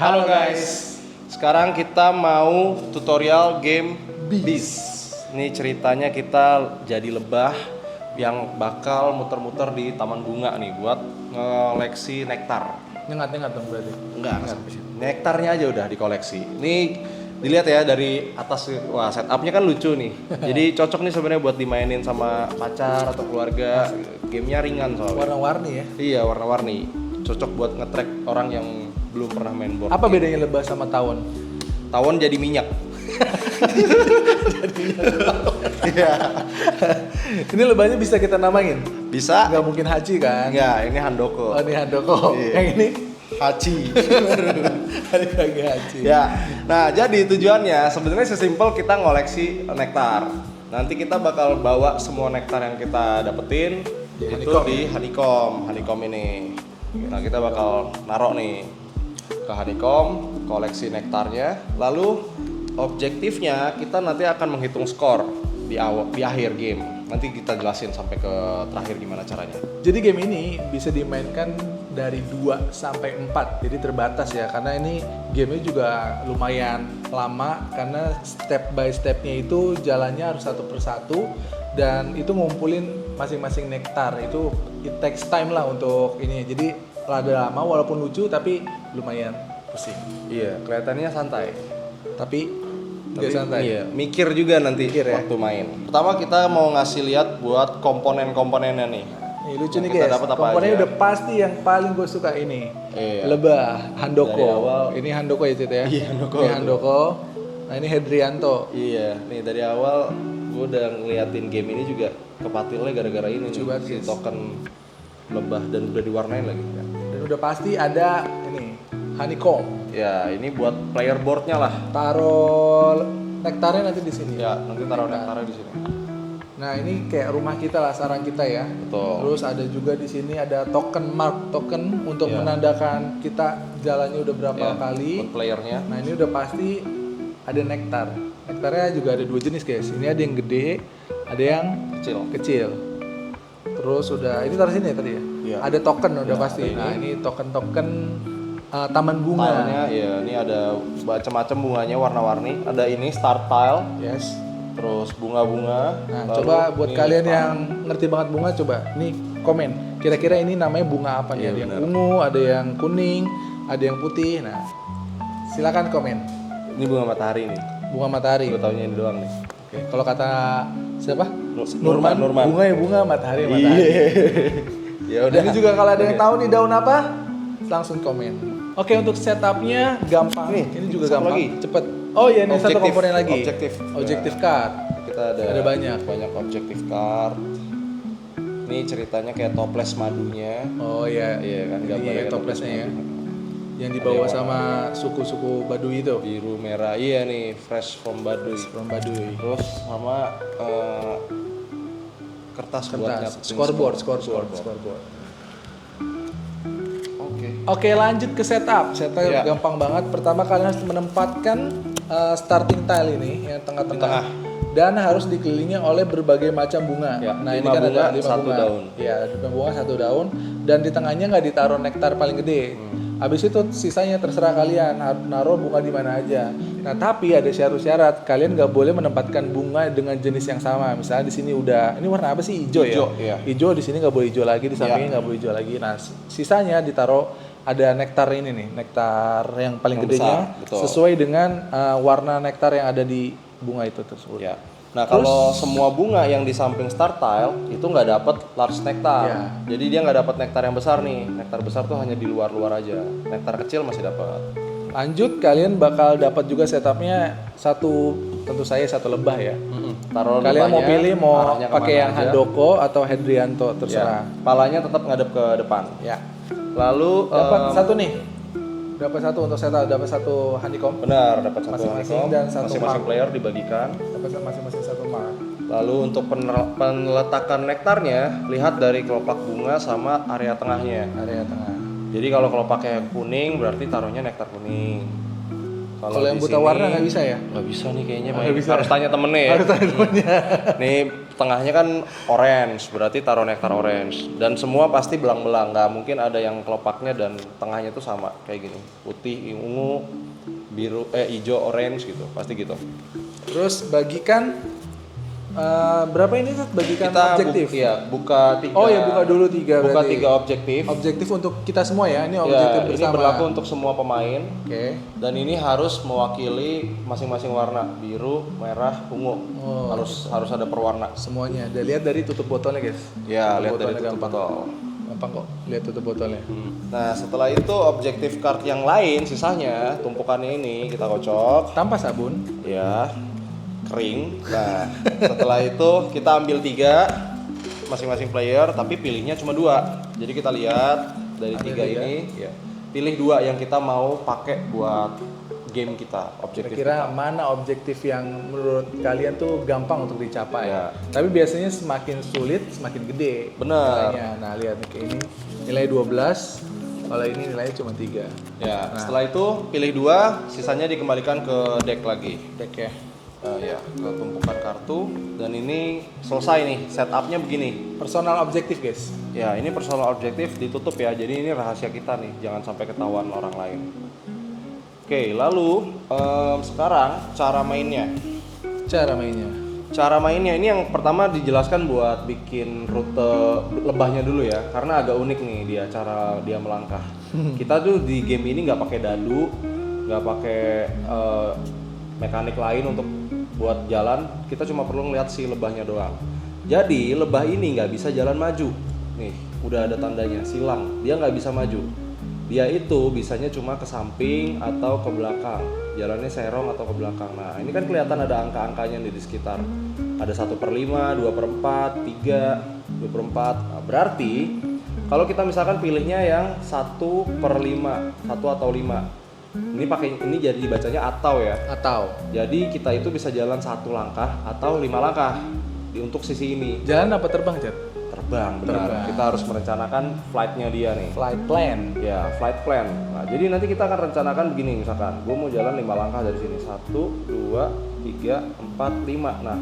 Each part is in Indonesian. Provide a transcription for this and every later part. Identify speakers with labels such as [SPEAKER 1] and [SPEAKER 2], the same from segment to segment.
[SPEAKER 1] Halo guys, sekarang kita mau tutorial game Bees. Ini ceritanya kita jadi lebah yang bakal muter-muter di taman bunga nih buat ngoleksi nektar.
[SPEAKER 2] Nyengat dong berarti?
[SPEAKER 1] Enggak, nektarnya aja udah dikoleksi. Ini dilihat ya dari atas, wah setupnya kan lucu nih. Jadi cocok nih sebenarnya buat dimainin sama pacar atau keluarga. Gamenya ringan soalnya.
[SPEAKER 2] Warna-warni ya?
[SPEAKER 1] Iya, warna-warni. Cocok buat nge-track orang yang belum pernah main board.
[SPEAKER 2] Apa bedanya lebah sama tawon?
[SPEAKER 1] Tawon jadi minyak. Iya.
[SPEAKER 2] Ini lebahnya bisa kita namain?
[SPEAKER 1] Bisa.
[SPEAKER 2] Nggak mungkin Haji kan?
[SPEAKER 1] Enggak, ini Handoko.
[SPEAKER 2] Oh ini Handoko.
[SPEAKER 1] Iya.
[SPEAKER 2] Yang ini?
[SPEAKER 1] Hachi.
[SPEAKER 2] Hari lagi Haji.
[SPEAKER 1] Ya. Nah, jadi tujuannya sebenarnya sesimpel kita ngoleksi nektar. Nanti kita bakal bawa semua nektar yang kita dapetin
[SPEAKER 2] Di
[SPEAKER 1] itu
[SPEAKER 2] honeycomb,
[SPEAKER 1] di honeycomb ini. Nah, kita bakal narok nih ke honeycomb, koleksi nektarnya. Lalu objektifnya kita nanti akan menghitung skor di akhir game. Nanti kita jelasin sampai ke terakhir gimana caranya.
[SPEAKER 2] Jadi game ini bisa dimainkan dari 2 sampai 4. Jadi terbatas ya karena ini gamenya juga lumayan lama karena step by stepnya itu jalannya harus satu persatu dan itu ngumpulin masing-masing nektar. Itu it takes time lah untuk ini. Jadi rada lama walaupun lucu tapi lumayan pusing.
[SPEAKER 1] Iya, kelihatannya santai.
[SPEAKER 2] Tapi nggak santai.
[SPEAKER 1] Iya, mikir juga nanti
[SPEAKER 2] Mikir ya?
[SPEAKER 1] waktu main. Pertama kita mau ngasih lihat buat komponen-komponennya nih.
[SPEAKER 2] Nih lucu
[SPEAKER 1] Yang
[SPEAKER 2] nih
[SPEAKER 1] kita
[SPEAKER 2] guys,
[SPEAKER 1] dapat apa
[SPEAKER 2] komponennya
[SPEAKER 1] aja?
[SPEAKER 2] udah pasti yang paling gue suka ini.
[SPEAKER 1] Iya.
[SPEAKER 2] Lebah, Handoko.
[SPEAKER 1] Dari awal-
[SPEAKER 2] Ini Handoko ya Cit ya?
[SPEAKER 1] Iya, Handoko.
[SPEAKER 2] Ini Handoko. Nah ini Hedrianto.
[SPEAKER 1] Iya, nih dari awal gue udah ngeliatin game ini juga kepatilnya gara-gara ini
[SPEAKER 2] Lucu
[SPEAKER 1] nih,
[SPEAKER 2] banget,
[SPEAKER 1] si
[SPEAKER 2] guys.
[SPEAKER 1] token lebah dan udah diwarnain lagi.
[SPEAKER 2] Dan udah pasti ada ini honeycomb.
[SPEAKER 1] Ya, ini buat player boardnya lah.
[SPEAKER 2] Taruh nektarnya nanti di sini.
[SPEAKER 1] Ya, nanti taruh nektarnya di sini.
[SPEAKER 2] Nah ini kayak rumah kita lah, sarang kita ya.
[SPEAKER 1] Betul.
[SPEAKER 2] Terus ada juga di sini ada token untuk
[SPEAKER 1] Iya.
[SPEAKER 2] menandakan kita jalannya udah berapa
[SPEAKER 1] Ya,
[SPEAKER 2] kali.
[SPEAKER 1] buat playernya.
[SPEAKER 2] Nah ini udah pasti ada nektar. Nektarnya juga ada 2 jenis guys. Ini ada yang gede, ada yang kecil. Terus udah ini taruh sini ya tadi ya.
[SPEAKER 1] Iya.
[SPEAKER 2] Ada token udah
[SPEAKER 1] Ya,
[SPEAKER 2] pasti.
[SPEAKER 1] ada
[SPEAKER 2] Nah
[SPEAKER 1] ini.
[SPEAKER 2] ini token taman bunga.
[SPEAKER 1] Tilenya, ya ini ada macam-macam bunganya warna-warni. Ada ini star tile,
[SPEAKER 2] Yes.
[SPEAKER 1] terus bunga-bunga.
[SPEAKER 2] Nah
[SPEAKER 1] lalu
[SPEAKER 2] coba buat
[SPEAKER 1] ini
[SPEAKER 2] kalian
[SPEAKER 1] star.
[SPEAKER 2] yang ngerti banget bunga coba nih komen. Kira-kira ini namanya bunga apa nih?
[SPEAKER 1] Iya,
[SPEAKER 2] Ada yang
[SPEAKER 1] benar.
[SPEAKER 2] ungu, ada yang kuning, ada yang putih. Nah silakan komen.
[SPEAKER 1] Ini bunga matahari nih.
[SPEAKER 2] Bunga matahari.
[SPEAKER 1] Gue taunya ini doang nih.
[SPEAKER 2] Oke. Kalau kata siapa?
[SPEAKER 1] Nurman.
[SPEAKER 2] Bunga ya bunga, matahari.
[SPEAKER 1] Ya
[SPEAKER 2] Dan
[SPEAKER 1] udah.
[SPEAKER 2] ini juga kalau ada yang tahu nih daun apa, langsung komen. Oke untuk setupnya gampang.
[SPEAKER 1] Nih,
[SPEAKER 2] Ini juga
[SPEAKER 1] satu
[SPEAKER 2] gampang.
[SPEAKER 1] lagi.
[SPEAKER 2] Cepet. Oh iya ini satu
[SPEAKER 1] Objektif.
[SPEAKER 2] komponen lagi.
[SPEAKER 1] Objektif.
[SPEAKER 2] Card.
[SPEAKER 1] Kita
[SPEAKER 2] Ada banyak.
[SPEAKER 1] objektif card. Ini ceritanya kayak toples madunya.
[SPEAKER 2] Oh iya.
[SPEAKER 1] Iya kan,
[SPEAKER 2] Ini
[SPEAKER 1] gambarnya
[SPEAKER 2] ya
[SPEAKER 1] kayak
[SPEAKER 2] toplesnya ya.
[SPEAKER 1] toples
[SPEAKER 2] Yang dibawa sama suku-suku Baduy itu.
[SPEAKER 1] biru merah. Iya nih, fresh from Baduy.
[SPEAKER 2] From Baduy.
[SPEAKER 1] Terus sama kertas buat
[SPEAKER 2] Kertas.
[SPEAKER 1] nyatetin
[SPEAKER 2] Scoreboard.
[SPEAKER 1] Oke.
[SPEAKER 2] Oke lanjut ke setup. Setup
[SPEAKER 1] Iya.
[SPEAKER 2] gampang banget. Pertama kalian harus menempatkan starting tile ini yang tengah-tengah.
[SPEAKER 1] Di tengah.
[SPEAKER 2] Dan harus dikelilingi oleh berbagai macam bunga.
[SPEAKER 1] Ya,
[SPEAKER 2] nah ini
[SPEAKER 1] 5
[SPEAKER 2] kan
[SPEAKER 1] bunga,
[SPEAKER 2] ada 5
[SPEAKER 1] 1
[SPEAKER 2] bunga.
[SPEAKER 1] daun.
[SPEAKER 2] Iya, 5 bunga 1 daun. Dan di tengahnya nggak ditaruh nektar paling gede. Habis itu sisanya terserah kalian naruh bunga di mana aja. Nah tapi ada syarat-syarat. Kalian nggak boleh menempatkan bunga dengan jenis yang sama. Misalnya di sini udah ini warna apa sih? Hijau ya.
[SPEAKER 1] Hijau, iya.
[SPEAKER 2] Hijau di sini nggak boleh hijau lagi, di sampingnya nggak boleh hijau lagi. Nah sisanya ditaruh ada nektar ini nih, nektar yang paling
[SPEAKER 1] Yang
[SPEAKER 2] gedenya
[SPEAKER 1] besar, betul.
[SPEAKER 2] sesuai dengan warna nektar yang ada di bunga itu tersebut.
[SPEAKER 1] Ya. Nah, kalau semua bunga yang di samping star tile itu nggak dapat large nektar.
[SPEAKER 2] Ya.
[SPEAKER 1] Jadi dia nggak dapat nektar yang besar nih. Nektar besar tuh hanya di luar-luar aja. Nektar kecil masih dapat.
[SPEAKER 2] Lanjut kalian bakal dapat juga setupnya tentu saya satu lebah ya.
[SPEAKER 1] Taruh
[SPEAKER 2] Kalian mau
[SPEAKER 1] lebahnya,
[SPEAKER 2] pilih mau
[SPEAKER 1] arahnya kemana
[SPEAKER 2] pakai yang
[SPEAKER 1] aja.
[SPEAKER 2] Handoko atau Hedrianto terserah.
[SPEAKER 1] Ya. Palanya tetap ngadep ke depan.
[SPEAKER 2] Ya.
[SPEAKER 1] Lalu
[SPEAKER 2] Dapat satu nih. Dapat satu untuk setup, dapat satu honeycomb,
[SPEAKER 1] benar dapat satu
[SPEAKER 2] Masing-masing
[SPEAKER 1] honeycomb.
[SPEAKER 2] dan satu
[SPEAKER 1] Masing-masing
[SPEAKER 2] mark.
[SPEAKER 1] player dibagikan.
[SPEAKER 2] dapat masing-masing satu mark.
[SPEAKER 1] Lalu untuk penletakan nektarnya lihat dari kelopak bunga sama area tengahnya.
[SPEAKER 2] Area tengah.
[SPEAKER 1] Jadi kalau kelopaknya kuning berarti taruhnya nektar kuning.
[SPEAKER 2] Kalau yang
[SPEAKER 1] di
[SPEAKER 2] buta
[SPEAKER 1] sini-
[SPEAKER 2] warna nggak bisa ya?
[SPEAKER 1] Nggak bisa nih kayaknya.
[SPEAKER 2] Nggak bisa.
[SPEAKER 1] Harus tanya temennya ya.
[SPEAKER 2] Harus tanya temennya.
[SPEAKER 1] Nih tengahnya kan orange, berarti taruh nektar orange. Dan semua pasti belang-belang, nggak mungkin ada yang kelopaknya dan tengahnya tuh sama kayak gini. Putih, ungu, biru, hijau, orange gitu, pasti gitu.
[SPEAKER 2] Terus bagikan berapa ini Sat? Bagikan
[SPEAKER 1] Kita
[SPEAKER 2] objektif?
[SPEAKER 1] buka 3.
[SPEAKER 2] Oh ya, buka dulu 3
[SPEAKER 1] Buka
[SPEAKER 2] berarti.
[SPEAKER 1] 3 objektif.
[SPEAKER 2] Objektif untuk kita semua ya, ini
[SPEAKER 1] Ya,
[SPEAKER 2] objektif
[SPEAKER 1] ini
[SPEAKER 2] bersama.
[SPEAKER 1] berlaku untuk semua pemain.
[SPEAKER 2] Oke.
[SPEAKER 1] Dan ini harus mewakili masing-masing warna, biru, merah, ungu.
[SPEAKER 2] Oh.
[SPEAKER 1] Harus ada perwarna.
[SPEAKER 2] Semuanya. Dan lihat dari tutup botolnya guys.
[SPEAKER 1] Ya, lihat dari
[SPEAKER 2] Botolnya
[SPEAKER 1] tutup
[SPEAKER 2] gampang.
[SPEAKER 1] botol.
[SPEAKER 2] Gampang kok, lihat tutup botolnya.
[SPEAKER 1] Nah, setelah itu objektif card yang lain sisanya tumpukannya ini kita kocok,
[SPEAKER 2] Tanpa sabun.
[SPEAKER 1] ya, kering. Nah, setelah itu kita ambil 3 masing-masing player, tapi pilihnya cuma 2. Jadi kita lihat dari
[SPEAKER 2] Ada
[SPEAKER 1] 3
[SPEAKER 2] tiga.
[SPEAKER 1] ini, ya, pilih 2 yang kita mau pakai buat game kita, objektif
[SPEAKER 2] Kira-kira
[SPEAKER 1] kita.
[SPEAKER 2] mana objektif yang menurut kalian tuh gampang untuk dicapai?
[SPEAKER 1] Ya.
[SPEAKER 2] Tapi biasanya semakin sulit, semakin gede.
[SPEAKER 1] Bener.
[SPEAKER 2] Nilainya. Nah, lihat nih kayak ini nilai 12. Kalau ini nilainya cuma 3.
[SPEAKER 1] Ya,
[SPEAKER 2] Nah.
[SPEAKER 1] setelah itu pilih 2, sisanya dikembalikan ke deck lagi.
[SPEAKER 2] Deck ya.
[SPEAKER 1] Ya, ke tumpukan kartu, dan ini selesai nih, setupnya begini.
[SPEAKER 2] Personal objektif guys.
[SPEAKER 1] Ya, ini personal objektif ditutup ya, jadi ini rahasia kita nih, jangan sampai ketahuan orang lain. Oke, lalu sekarang cara mainnya.
[SPEAKER 2] Cara mainnya.
[SPEAKER 1] Cara mainnya ini yang pertama dijelaskan buat bikin rute lebahnya dulu ya, karena agak unik nih dia cara dia melangkah. Kita tuh di game ini nggak pakai dadu, nggak pakai mekanik lain untuk buat jalan, kita cuma perlu ngeliat si lebahnya doang. Jadi lebah ini nggak bisa jalan maju. Nih, udah ada tandanya silang, dia nggak bisa maju. Dia itu bisanya cuma ke samping atau ke belakang, jalannya serong atau ke belakang. Nah, ini kan kelihatan ada angka-angkanya nih di sekitar. Ada 1/5, 2/4, 3, 2/4. Nah, berarti kalau kita misalkan pilihnya yang 1/5, 1 atau 5. Ini jadi dibacanya atau ya.
[SPEAKER 2] Atau
[SPEAKER 1] Jadi kita itu bisa jalan 1 langkah atau 5 langkah untuk sisi ini.
[SPEAKER 2] jalan apa terbang, Chat?
[SPEAKER 1] Terbang, benar.
[SPEAKER 2] Terbang.
[SPEAKER 1] Kita harus merencanakan flightnya dia nih.
[SPEAKER 2] Flight plan.
[SPEAKER 1] Ya, flight plan. Nah, jadi nanti kita akan rencanakan begini, misalkan gue mau jalan 5 langkah dari sini. 1, 2, 3, 4, 5. Nah,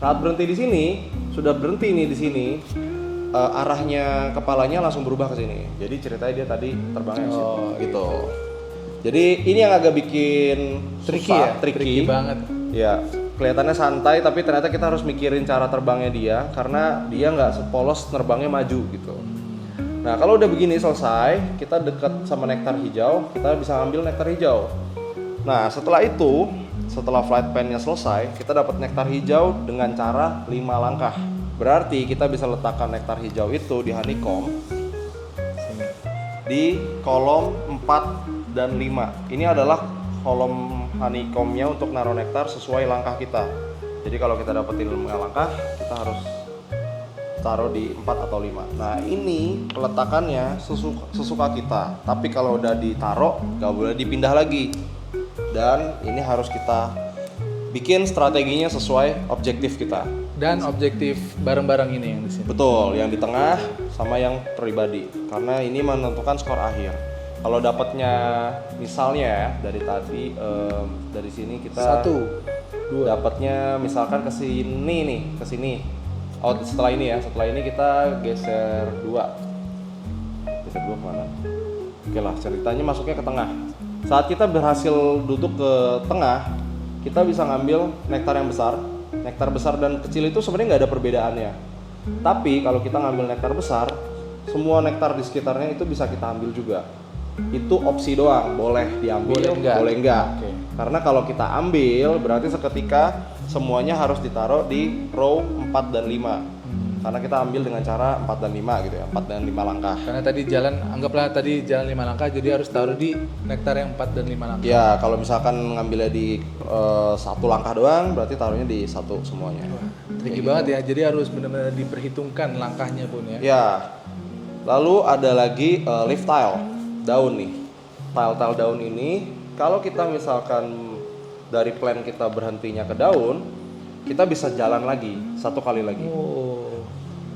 [SPEAKER 1] saat berhenti di sini, sudah berhenti nih di sini, arahnya kepalanya langsung berubah ke sini. Jadi ceritanya dia tadi terbangnya ke sini,
[SPEAKER 2] Oh,
[SPEAKER 1] gitu. Jadi ini yang agak bikin
[SPEAKER 2] Tricky
[SPEAKER 1] susah,
[SPEAKER 2] ya? Tricky banget.
[SPEAKER 1] Ya, kelihatannya santai tapi ternyata kita harus mikirin cara terbangnya dia karena dia nggak sepolos terbangnya maju gitu. Nah, kalau udah begini selesai, kita dekat sama nektar hijau, kita bisa ambil nektar hijau. Nah, setelah itu, setelah flight plan-nya selesai, kita dapat nektar hijau dengan cara 5 langkah. Berarti kita bisa letakkan nektar hijau itu di honeycomb di kolom 4 dan 5. Ini adalah kolom honeycomb-nya untuk naruh nektar sesuai langkah kita. Jadi kalau kita dapetin 5 langkah, kita harus taruh di 4 atau 5. Nah, ini peletakannya sesuka kita. Tapi kalau udah ditaruh, nggak boleh dipindah lagi. Dan ini harus kita bikin strateginya sesuai objektif kita.
[SPEAKER 2] Dan objektif bareng-bareng ini yang di sini.
[SPEAKER 1] Betul, yang di tengah sama yang pribadi. Karena ini menentukan skor akhir. Kalau dapatnya misalnya ya, dari tadi dari sini kita
[SPEAKER 2] 1, 2.
[SPEAKER 1] dapatnya misalkan ke sini nih, ke sini. Oh, setelah ini ya, setelah ini kita geser 2. Geser 2 kemana? Oke lah, ceritanya masuknya ke tengah. Saat kita berhasil duduk ke tengah, kita bisa ngambil nektar yang besar. Nektar besar dan kecil itu sebenarnya nggak ada perbedaannya. Tapi kalau kita ngambil nektar besar, semua nektar di sekitarnya itu bisa kita ambil juga. Itu opsi doang, boleh diambil, boleh enggak.
[SPEAKER 2] Oke.
[SPEAKER 1] Karena kalau kita ambil berarti seketika semuanya harus ditaruh di row 4 dan 5. Karena kita ambil dengan cara 4 dan 5 gitu ya, 4 dan 5 langkah.
[SPEAKER 2] Karena tadi jalan, anggaplah tadi jalan 5 langkah, jadi harus taruh di nektar yang 4 dan 5 langkah.
[SPEAKER 1] Ya, kalau misalkan ngambilnya di 1 langkah doang, berarti taruhnya di 1 semuanya.
[SPEAKER 2] Tricky banget ya, jadi harus benar-benar diperhitungkan langkahnya pun ya.
[SPEAKER 1] Ya, lalu ada lagi leaf tile, daun nih. Tile-tile daun ini, kalau kita misalkan dari plan kita berhentinya ke daun, kita bisa jalan lagi, 1 kali lagi.
[SPEAKER 2] Oh,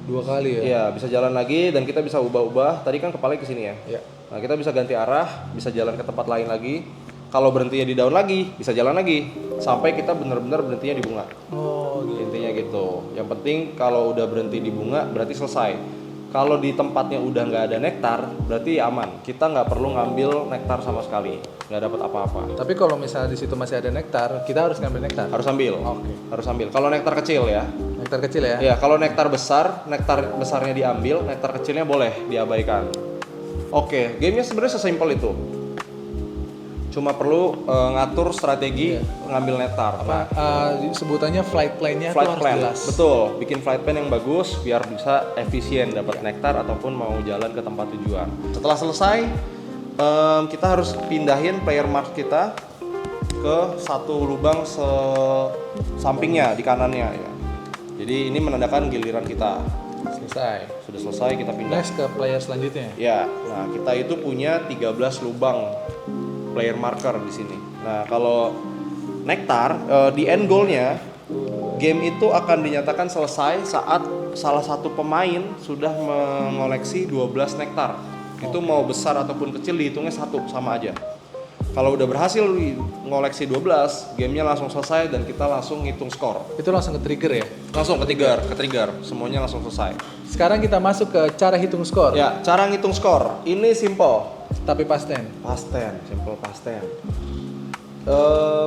[SPEAKER 2] 2 kali ya?
[SPEAKER 1] Iya, bisa jalan lagi dan kita bisa ubah-ubah. Tadi kan kepalanya ke sini ya.
[SPEAKER 2] Iya.
[SPEAKER 1] Nah, kita bisa ganti arah, bisa jalan ke tempat lain lagi. Kalau berhentinya di daun lagi, bisa jalan lagi sampai kita benar-benar berhentinya di bunga.
[SPEAKER 2] Oh, gitu.
[SPEAKER 1] Intinya gitu. Ya Yang penting kalau udah berhenti di bunga berarti selesai. Kalau di tempatnya udah nggak ada nektar, berarti aman. Kita nggak perlu ngambil nektar sama sekali, nggak dapat apa-apa.
[SPEAKER 2] Tapi kalau misalnya di situ masih ada nektar, kita harus ngambil nektar.
[SPEAKER 1] Harus ambil.
[SPEAKER 2] Oke.
[SPEAKER 1] Harus ambil. Kalau nektar kecil ya.
[SPEAKER 2] Nektar kecil ya?
[SPEAKER 1] Ya, kalau nektar besar, nektar besarnya diambil, nektar kecilnya boleh diabaikan. Oke, gamenya sebenarnya sesimpel itu. Cuma perlu ngatur strategi ngambil nektar.
[SPEAKER 2] Apa sebutannya flight plan-nya
[SPEAKER 1] Flight
[SPEAKER 2] tuh harus
[SPEAKER 1] plan,
[SPEAKER 2] jelas.
[SPEAKER 1] betul. Bikin flight plan yang bagus biar bisa efisien dapat nektar ataupun mau jalan ke tempat tujuan. Setelah selesai, kita harus pindahin player mark kita ke satu lubang sampingnya di kanannya ya. Jadi ini menandakan giliran kita.
[SPEAKER 2] Selesai.
[SPEAKER 1] Sudah selesai kita pindah.
[SPEAKER 2] Next ke player selanjutnya.
[SPEAKER 1] Ya, nah kita itu punya 13 lubang player marker di sini. Nah, kalau nektar di end goalnya game itu akan dinyatakan selesai saat salah satu pemain sudah mengoleksi 12 nektar. Itu mau besar ataupun kecil dihitungnya satu sama aja. Kalau udah berhasil ngoleksi 12, gamenya langsung selesai dan kita langsung ngitung skor.
[SPEAKER 2] Itu langsung ke trigger ya?
[SPEAKER 1] Langsung ke trigger, semuanya langsung selesai.
[SPEAKER 2] Sekarang kita masuk ke cara hitung skor.
[SPEAKER 1] Ya, cara ngitung skor ini simple.
[SPEAKER 2] Tapi past tense.
[SPEAKER 1] Simple past tense.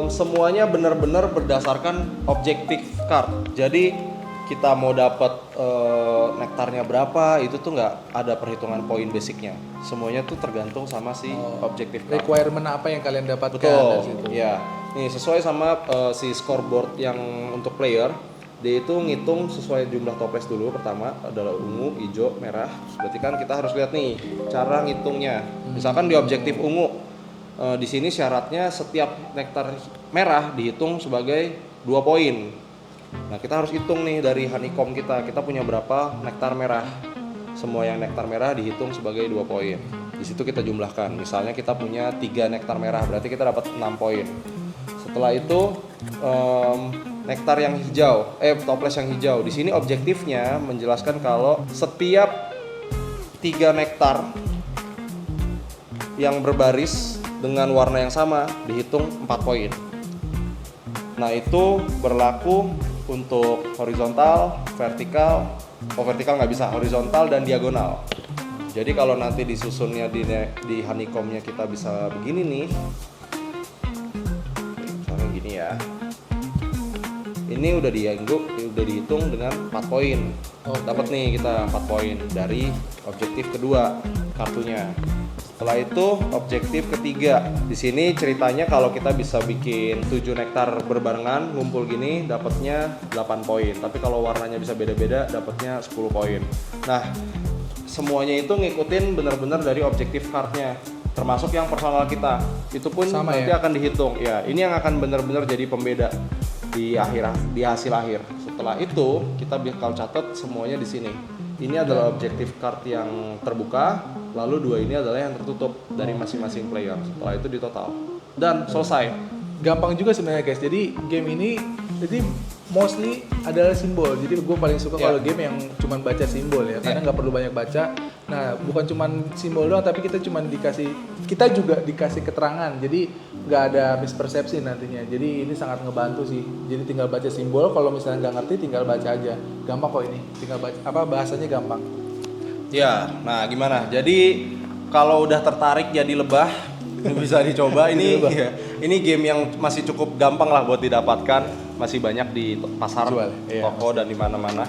[SPEAKER 1] Semuanya benar-benar berdasarkan objektif card. Jadi kita mau dapat nektarnya berapa itu tuh nggak ada perhitungan poin basicnya. Semuanya tuh tergantung sama si objektif card.
[SPEAKER 2] Requirement apa yang kalian dapatkan dari
[SPEAKER 1] Betul.
[SPEAKER 2] situ?
[SPEAKER 1] Ya, nih sesuai sama si scoreboard yang untuk player. Dia itu ngitung sesuai jumlah toples dulu. Pertama adalah ungu, hijau, merah. Berarti kan kita harus lihat nih cara ngitungnya. Misalkan di objektif ungu, di sini syaratnya setiap nektar merah dihitung sebagai 2 poin. Nah kita harus hitung nih dari honeycomb kita punya berapa nektar merah. Semua yang nektar merah dihitung sebagai 2 poin. Di situ kita jumlahkan. Misalnya kita punya 3 nektar merah, berarti kita dapat 6 poin. Setelah itu nektar yang hijau, toples yang hijau. Di sini objektifnya menjelaskan kalau setiap 3 nektar yang berbaris dengan warna yang sama dihitung 4 poin. Nah itu berlaku untuk horizontal, vertikal. Vertikal nggak bisa, horizontal dan diagonal. Jadi kalau nanti disusunnya di honeycombnya kita bisa begini nih. Misalnya gini ya. Ini udah dihitung dengan 4 poin. Dapat nih kita 4 poin dari objektif kedua kartunya. Setelah itu objektif ketiga. Di sini ceritanya kalau kita bisa bikin 7 nektar berbarengan ngumpul gini dapatnya 8 poin. Tapi kalau warnanya bisa beda-beda dapatnya 10 poin. Nah, semuanya itu ngikutin benar-benar dari objektif cardnya. Termasuk yang personal kita. Itu pun
[SPEAKER 2] sama
[SPEAKER 1] nanti
[SPEAKER 2] ya?
[SPEAKER 1] akan dihitung. Ya, ini yang akan benar-benar jadi pembeda di hasil akhir. Setelah itu kita bakal catat semuanya di sini. Ini adalah objektif card yang terbuka, lalu 2 ini adalah yang tertutup dari masing-masing player. Setelah itu di total dan selesai.
[SPEAKER 2] Gampang juga sebenarnya guys. Jadi game ini mostly adalah simbol. Jadi gue paling suka kalau game yang cuman baca simbol ya, karena nggak perlu banyak baca. Nah, bukan cuman simbol doang, tapi kita juga dikasih keterangan. Jadi nggak ada mispersepsi nantinya. Jadi ini sangat ngebantu sih. Jadi tinggal baca simbol. Kalau misalnya nggak ngerti, tinggal baca aja. Gampang kok ini. Tinggal baca bahasanya gampang.
[SPEAKER 1] Ya, nah gimana? Jadi kalau udah tertarik jadi lebah bisa dicoba ini. Ini game yang masih cukup gampang lah buat didapatkan. Masih banyak di pasar, toko dan di mana-mana.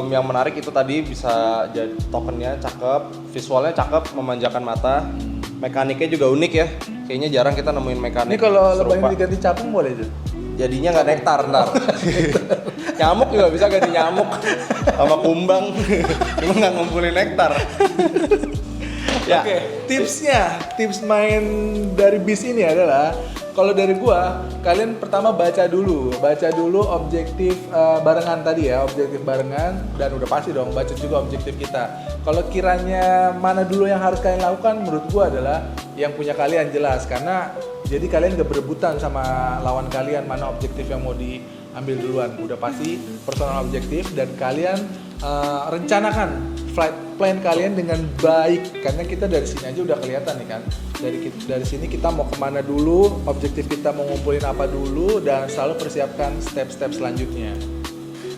[SPEAKER 1] Yang menarik itu tadi bisa jadi tokennya cakep, visualnya cakep, memanjakan mata. Mekaniknya juga unik ya. Kayaknya jarang kita nemuin mekanik.
[SPEAKER 2] Ini kalau lebah
[SPEAKER 1] serupa.
[SPEAKER 2] ini diganti capung boleh tuh?
[SPEAKER 1] Jadinya nggak nektar ntar. Nyamuk juga bisa ganti nyamuk sama kumbang. Cuma nggak ngumpulin nektar. Ya.
[SPEAKER 2] Oke, tips main dari bis ini adalah kalau dari gua, kalian pertama baca dulu objektif barengan tadi ya, objektif barengan, dan udah pasti dong baca juga objektif kita. Kalau kiranya mana dulu yang harus kalian lakukan, menurut gua adalah yang punya kalian jelas, karena jadi kalian gak berebutan sama lawan kalian mana objektif yang mau diambil duluan. Udah pasti personal objektif dan kalian rencanakan flight plan kalian dengan baik, karena kita dari sini aja udah kelihatan nih kan. Dari sini kita mau kemana dulu, objektif kita mau ngumpulin apa dulu, dan selalu persiapkan step-step selanjutnya.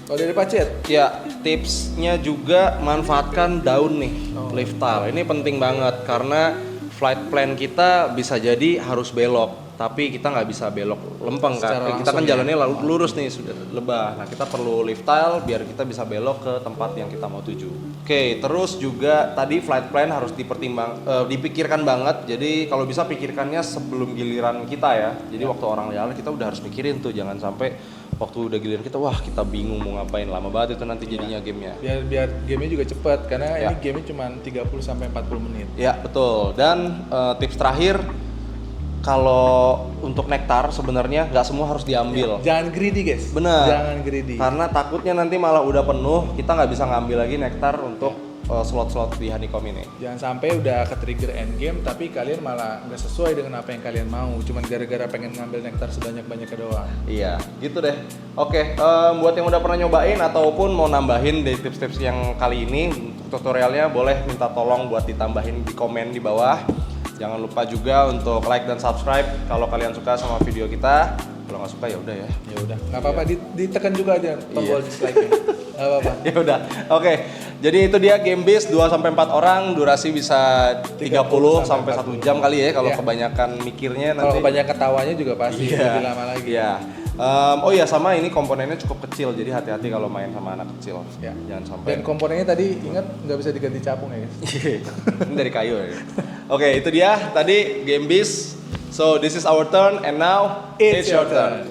[SPEAKER 2] Kalau dari Pacet,
[SPEAKER 1] Ya, tipsnya juga manfaatkan daun nih, leaf tile. Ini penting banget karena flight plan kita bisa jadi harus belok, tapi kita nggak bisa belok lempeng
[SPEAKER 2] Secara
[SPEAKER 1] kan. Kita kan
[SPEAKER 2] langsung ya.
[SPEAKER 1] jalannya lurus nih, sudah lebah. Nah, kita perlu leaf tile biar kita bisa belok ke tempat yang kita mau tuju. Oke, terus juga tadi flight plan harus dipikirkan banget. Jadi kalau bisa pikirkannya sebelum giliran kita ya. Jadi waktu orang jalan kita udah harus mikirin tuh, jangan sampai waktu udah giliran kita wah kita bingung mau ngapain, lama banget itu nanti jadinya gamenya.
[SPEAKER 2] biar gamenya juga cepet karena
[SPEAKER 1] Ya.
[SPEAKER 2] ini gamenya cuma 30 sampai 40 menit.
[SPEAKER 1] Ya betul. Dan tips terakhir, kalau untuk nektar sebenarnya nggak semua harus diambil.
[SPEAKER 2] Jangan greedy guys.
[SPEAKER 1] Bener.
[SPEAKER 2] Jangan greedy.
[SPEAKER 1] Karena takutnya nanti malah udah penuh, kita nggak bisa ngambil lagi nektar untuk slot-slot di honeycomb ini.
[SPEAKER 2] Jangan sampai udah ke trigger end game tapi kalian malah nggak sesuai dengan apa yang kalian mau. Cuman gara-gara pengen ngambil nektar sebanyak-banyaknya doang.
[SPEAKER 1] Iya, gitu deh. Oke, buat yang udah pernah nyobain ataupun mau nambahin dari tips-tips yang kali ini untuk tutorialnya, boleh minta tolong buat ditambahin di komen di bawah. Jangan lupa juga untuk like dan subscribe kalau kalian suka sama video kita. Kalau nggak suka ya udah ya.
[SPEAKER 2] Ya udah, nggak apa-apa, ditekan juga aja tombol
[SPEAKER 1] Iya.
[SPEAKER 2] dislike-nya. Nggak apa-apa.
[SPEAKER 1] Ya udah. Oke. Jadi itu dia game bis 2 sampai 4 orang, durasi bisa 30 sampai 1 jam kali ya kalau
[SPEAKER 2] Iya.
[SPEAKER 1] kebanyakan mikirnya
[SPEAKER 2] Kalau
[SPEAKER 1] nanti.
[SPEAKER 2] kebanyakan ketawanya juga pasti lebih lama lagi.
[SPEAKER 1] Iya. Oh iya, sama ini komponennya cukup kecil, jadi hati-hati kalau main sama anak kecil.
[SPEAKER 2] Ya.
[SPEAKER 1] Jangan sampai.
[SPEAKER 2] Dan komponennya tadi ingat nggak bisa diganti capung ya guys.
[SPEAKER 1] Ini dari kayu ya. Oke, itu dia tadi game bis. So this is our turn and now
[SPEAKER 2] It's your turn.